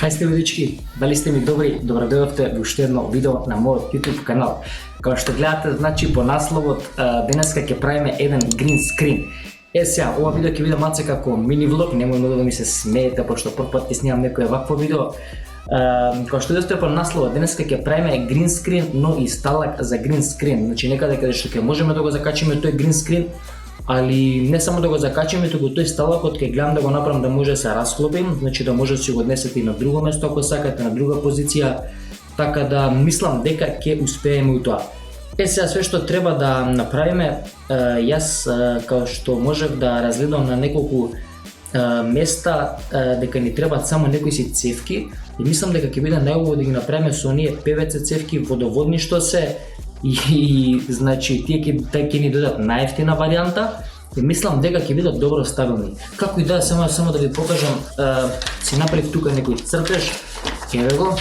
Кај сте видички? Дали сте ми добри? Добро дојдовте во уште едно видео на мојот YouTube канал. Како што гледате, значи по насловот денеска ќе правиме еден green screen. Сега, ова видео ќе биде малце како мини влог, немој многу да ми се смеете, пошто прв пат ќе снимам некое вакво видео. Како што видите по насловот, денеска ќе правиме green screen, но и сталак за green screen. Значи некаде каде што ќе можеме да го закачиме тој green screen, али не само да го закачиме, туку тој сталакот ќе гледам да го направам да може да се расклопим, значи да може да си го однесете и на друго место ако сакате, на друга позиција, така да мислам дека ќе успееме у тоа. Сега све што треба да направиме, јас како што можев да разгледам на неколку места дека ни требаат само некои си цевки и мислам дека ќе биде најубаво да ги направиме со оние PVC цевки водоводни што се и значи тие ќе ни дадат најевтина варијанта и мислам дека ќе бидат добро стабилни. Како и да само да ви покажам, си направив тука некој цртеж, еве го.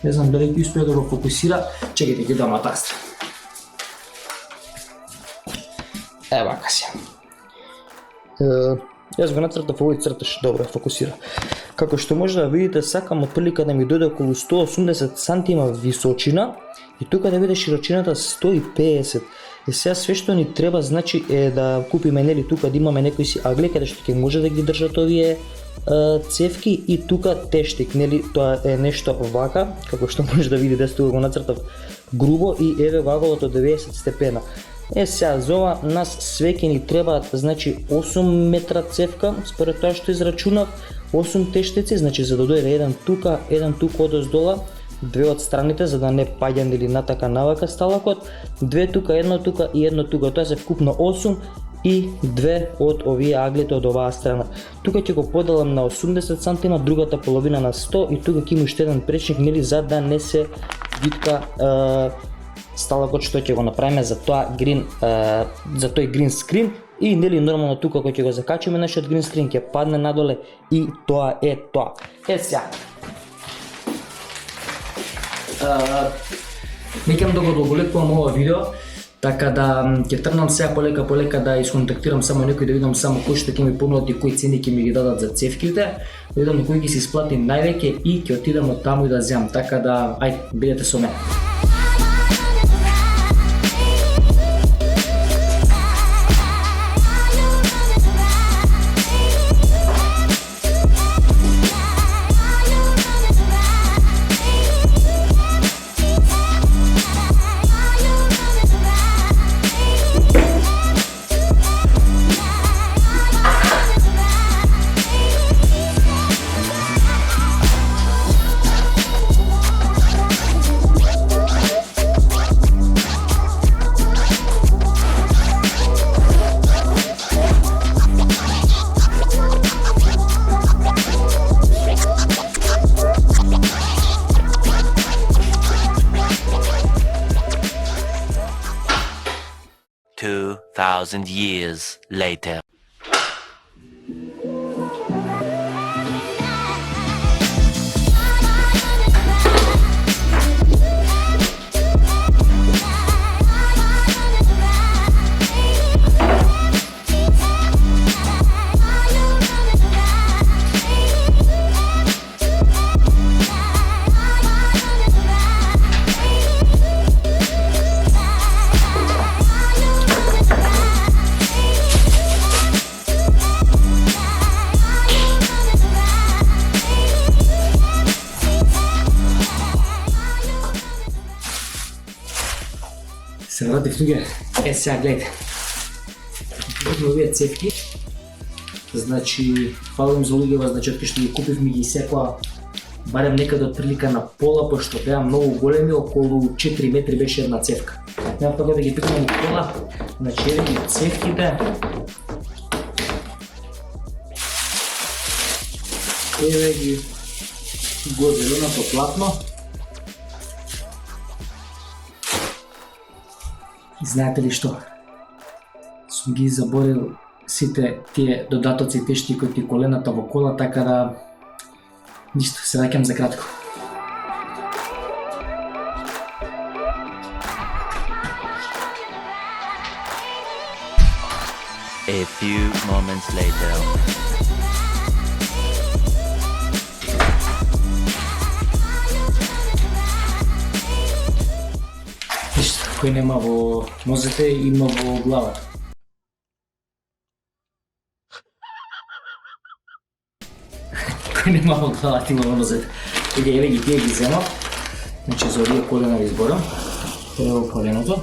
Не знам дали ќе успее да го фокусира, чекайте ќе дам атаста. Вака си. Јас го нацртав овој цртеж, добро фокусира. Како што може да видите, сакам отприлика да ми дојде околу 180 сантима височина и тука да биде широчината 150. И сега све што ни треба значи е да купиме нели тука да имаме некои си агли каде што ќе може да ги држат овие цевки и тука тештик, нели тоа е нешто вака, како што може да видите, тука го нацртав грубо и еве ваголот од 90 степена. Сега за ова нас све ќе ни требаат значи 8 метра цевка, според тоа што израчунав, 8 тештици, значи за да дојде еден тука одоздола, две од страните за да не паѓа нели натака навака сталакот, две тука, едно тука и едно тука, тоа се вкупно 8 и две од овие аглите од оваа страна. Тука ќе го поделам на 80 сантима, другата половина на 100 и тука ќе има уште еден пречник нели за да не се витка сталакот што ќе го направиме за тој green screen и нели нормално тука кога ќе го закачиме нашиот green screen ќе падне надоле и тоа е тоа. Сега. Не ќе да го долголекувам ова видео, така да ќе тргнам сега полека да исконтактирам само некои да видам само кои што ќе ми понудат и кои цени ќе ми ги дадат за цевките, да видам кои ќе се исплати највеќе и ќе отидам од таму и да земам, така да ајде бидете со мене. Thousand years later. Се вратив туѓе, сега гледайте. Овие цевки, значи, фалам за луѓева, значи откај што ги купив ми ги секоја барем некаде од прилика на пола, пошто беа многу големи, околу 4 метри беше една цевка. Нема така да ги пикнам у пола, значи еве ги цевките. Еве ги го зеленото платно. Знаете ли што? Сум ги заборил сите тие додатоци тешти кои ти колената во кола, така да ништо, се ваќам за кратко. A few moments later. кој нема во нозете, има во главата. Кој нема во главата, има во нозете. Еве ги тие ги земав. Значи за овие колена ви изборам. Прво коленото.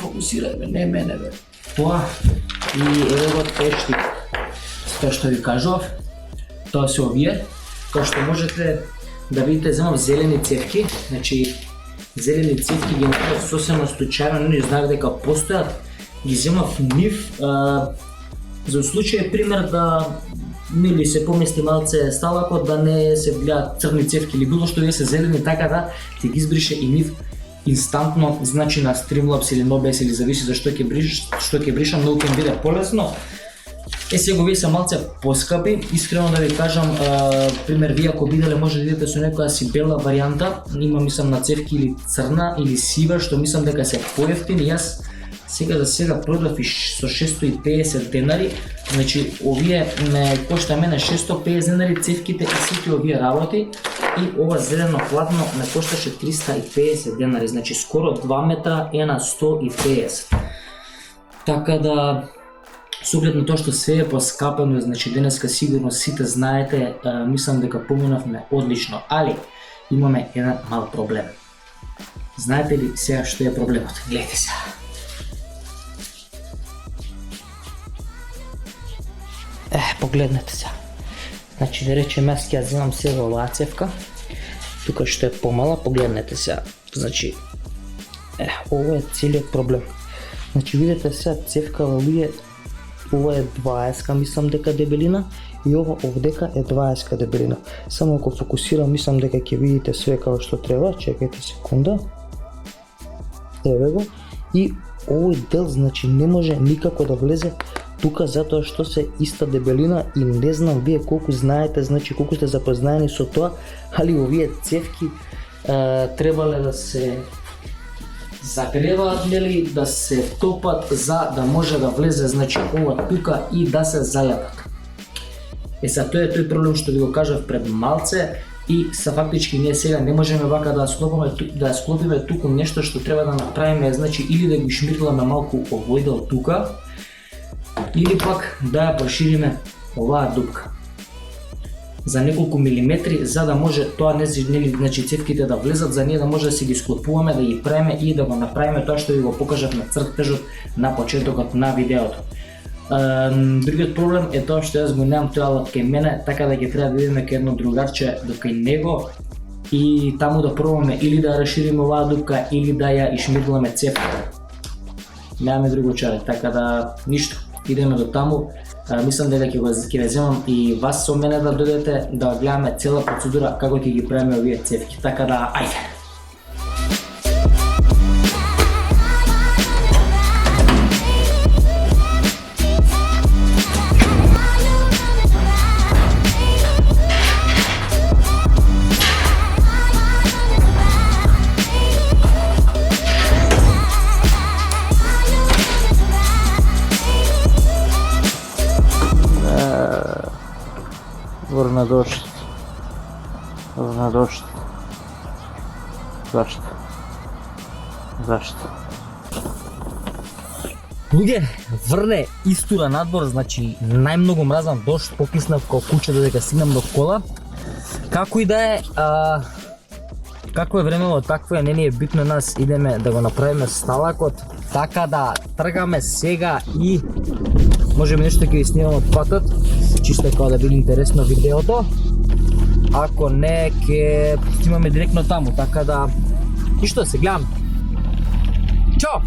Фокусирај бе, не мене бе. Тоа и еве го тешти. Тоа што ви кажував, тоа се овие. Као што можете да видите, земав зелени цевки. Значи зелени цевки ги направив сосема случајно, не знаев дека постојат. Ги земав нив за случај пример да нели се помести малце сталакот, да не се влијаат црни цевки или било што, вие се зелени, така да ти ги избрише и нив инстантно, значи на Streamlabs или OBS или зависи за што ќе бришам, многу ќе биде полесно. Сега овие се малце поскапи, искрено да ви кажам, пример вие ако биделе може да видите со некоја си бела варијанта, има мислам на цевки или црна или сива, што мислам дека се поевтини. Јас сега за сега продав и со 650 денари, значи овие ме кошта мене 650 денари цевките и сите овие работи, и ова зелено хладно ме кошташе 350 денари, значи скоро 2 метра е на 150. Така да со оглед на тоа што све е поскапено, значи денеска сигурно сите знаете, мислам дека поминавме одлично, али имаме еден мал проблем. Знаете ли сега што е проблемот? Гледайте сега. Погледнете сега. Значи да речем јас ќе ја земам сега оваа цевка, тука што е помала, погледнете сега. Значи ова е целиот проблем. Значи видите сега цевка овие, ова е 20 мислам дека дебелина и ова овдека е 20 дебелина. Само ако фокусирам мислам дека ќе видите све како што треба. Чекајте секунда. Еве го. И овој дел значи не може никако да влезе тука затоа што се иста дебелина и не знам вие колку знаете, значи колку сте запознаени со тоа, али овие цевки требале да се загреваат, нели, да се топат за да може да влезе значи ова тука и да се залепат. Сега тоа е тој проблем што ви го кажав пред малце и са фактички ние сега не можеме вака да склопиме туку нешто што треба да направиме, значи или да ги шмирламе малку овој дел тука, или пак да ја прошириме оваа дупка за неколку милиметри, за да може тоа значи цевките да влезат, за ние да може да си ги склопуваме, да ги правиме и да го направиме тоа што ви го покажав на цртежот на почетокот на видеото. Другиот проблем е тоа што јас го немам тој алат кај мене, така да ќе треба да идеме кај едно другарче до кај него и таму да пробаме или да расшириме оваа дупка или да ја ишмирламе цевката. Немаме друго чаре, така да ништо. Идеме до таму, мислам дека ќе ве земам и вас со мене да дојдете да гледаме цела процедура како ќе ги правиме овие цевки, така да ајде! Врна дошт. Зашто? Луѓе, врне истура надвор, значи најмногу мразам дошт, покиснав као куче додека стигнам до кола. Како и да е, какво е времево, такво е, не ни е битно, нас идеме да го направиме сталакот, така да тргаме сега и можеме нешто ќе ви снимам од патот, чисто како да биде интересно видеото. Ако не, ќе снимаме директно таму, така да ништо, се гледам. Чао!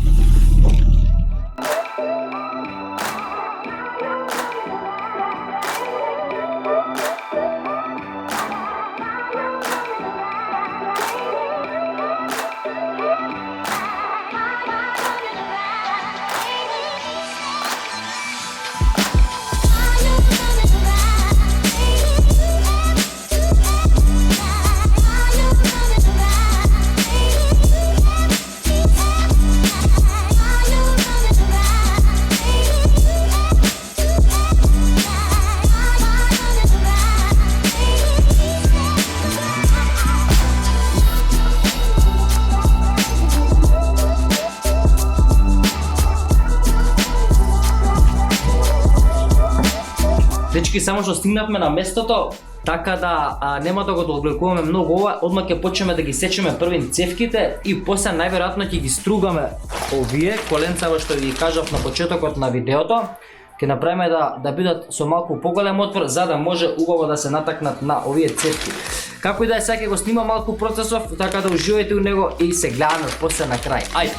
Дечки, само што стигнавме на местото, така да нема да го одвлекуваме многу ова, одма ќе почнеме да ги сечеме први цевките и после најверојатно ќе ги стругаме овие коленца што ви кажав на почетокот на видеото. Ќе направиме да бидат со малку поголем отвор за да може убаво да се натакнат на овие цевки. Како и да е, сега ќе го снима малку процесов, така да уживајте у него и се гледаме после на крај. Ајде!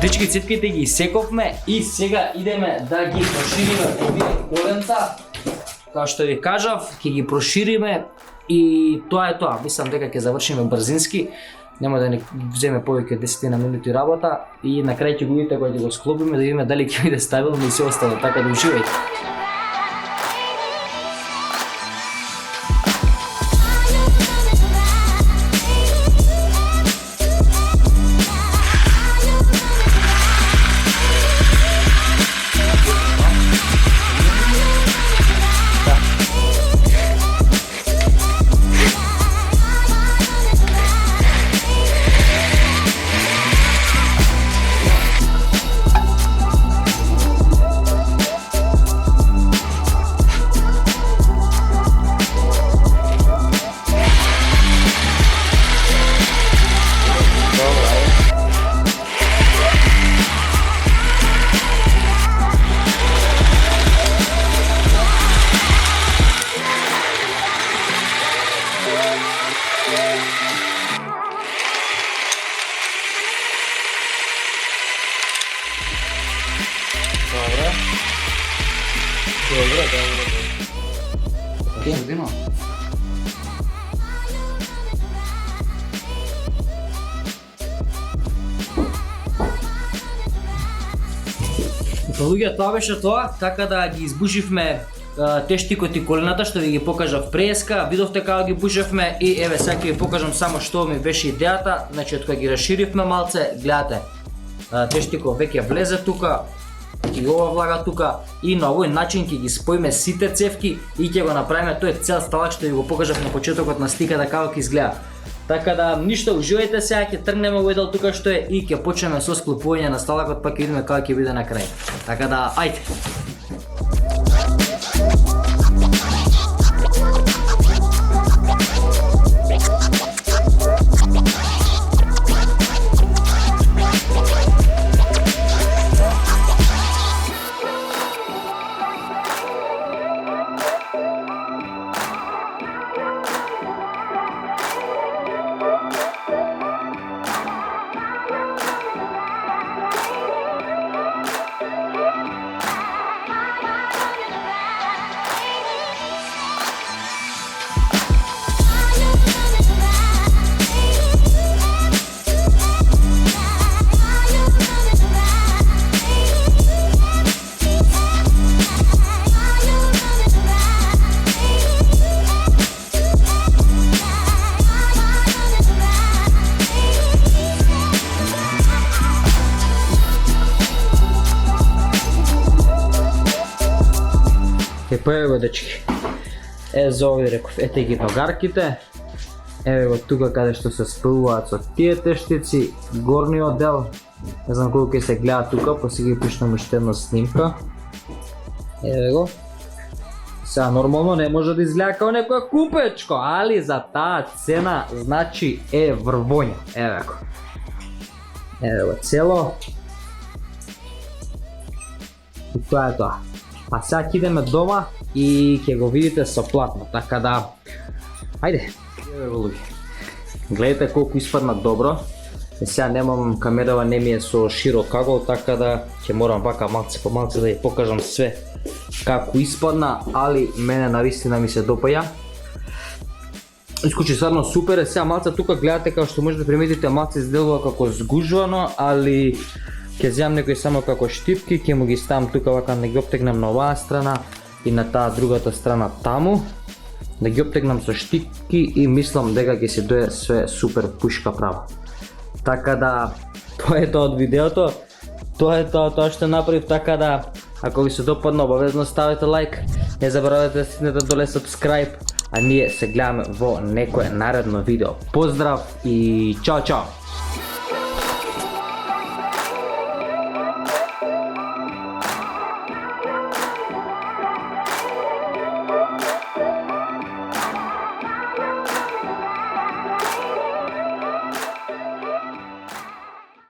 Дечки, цевките ги сековме и сега идеме да ги прошириме овие коленца. Као што ви кажав, ќе ги прошириме и тоа е тоа. Мислам дека ќе завршиме брзински. Нема да не вземе повеќе 10 минути работа и на крај ќе го видите кога ќе го склопиме да видиме дали ќе биде стабилно и се остало, така да уживајте. Средина. Луѓе, тоа беше тоа, така да ги избушивме тештикот и колената што ви ги покажав преска, видовте како ги бушевме и еве сега ќе ви покажам само што ми беше идејата. Значи од кога ги расширивме малце, гледате, тештикот веќе влезе тука и ова влага тука и на овој начин ќе ги споиме сите цевки и ќе го направиме тој цел сталак што ви го покажав на почетокот на сликата како ќе изгледа. Така да ништо, уживајте сега, ќе тргнеме овој дел тука што е и ќе почнеме со склопување на сталакот, па ќе видиме како ќе биде на крај. Така да, ајде! Еве го, дечки. За овие реков, ете ги ногарките. Еве го тука каде што се спојуваат со тие тештици, горниот дел. Не знам колку ќе се гледа тука, па си ги пишнам уште една снимка. Еве го. Сега нормално не може да изгледа како некоја купечко, али за таа цена значи е врвоња. Еве го. Еве го цело. И тоа е тоа. А сега ќе идеме дома и ќе го видите со платно, така да Ајде. Гледате колку испадна добро. Сега немам камерава, не ми е со широк агол, така да ќе морам вака малце по малце да ја покажам све како испадна, али мене навистина ми се допаја. Искочи стварно супер е, сега малце тука гледате како што може да приметите малце изделува како сгужвано, али ќе земам некои само како штипки, ќе му ги ставам тука вака да ги оптегнам на оваа страна и на таа другата страна таму, да ги оптегнам со штипки и мислам дека ќе се дое све супер пушка право. Така да, тоа е тоа од видеото, тоа е тоа што направив, така да, ако ви се допадна, обавезно ставете лайк, не заборавате да стиснете доле subscribe, а ние се гледаме во некое наредно видео. Поздрав и чао чао!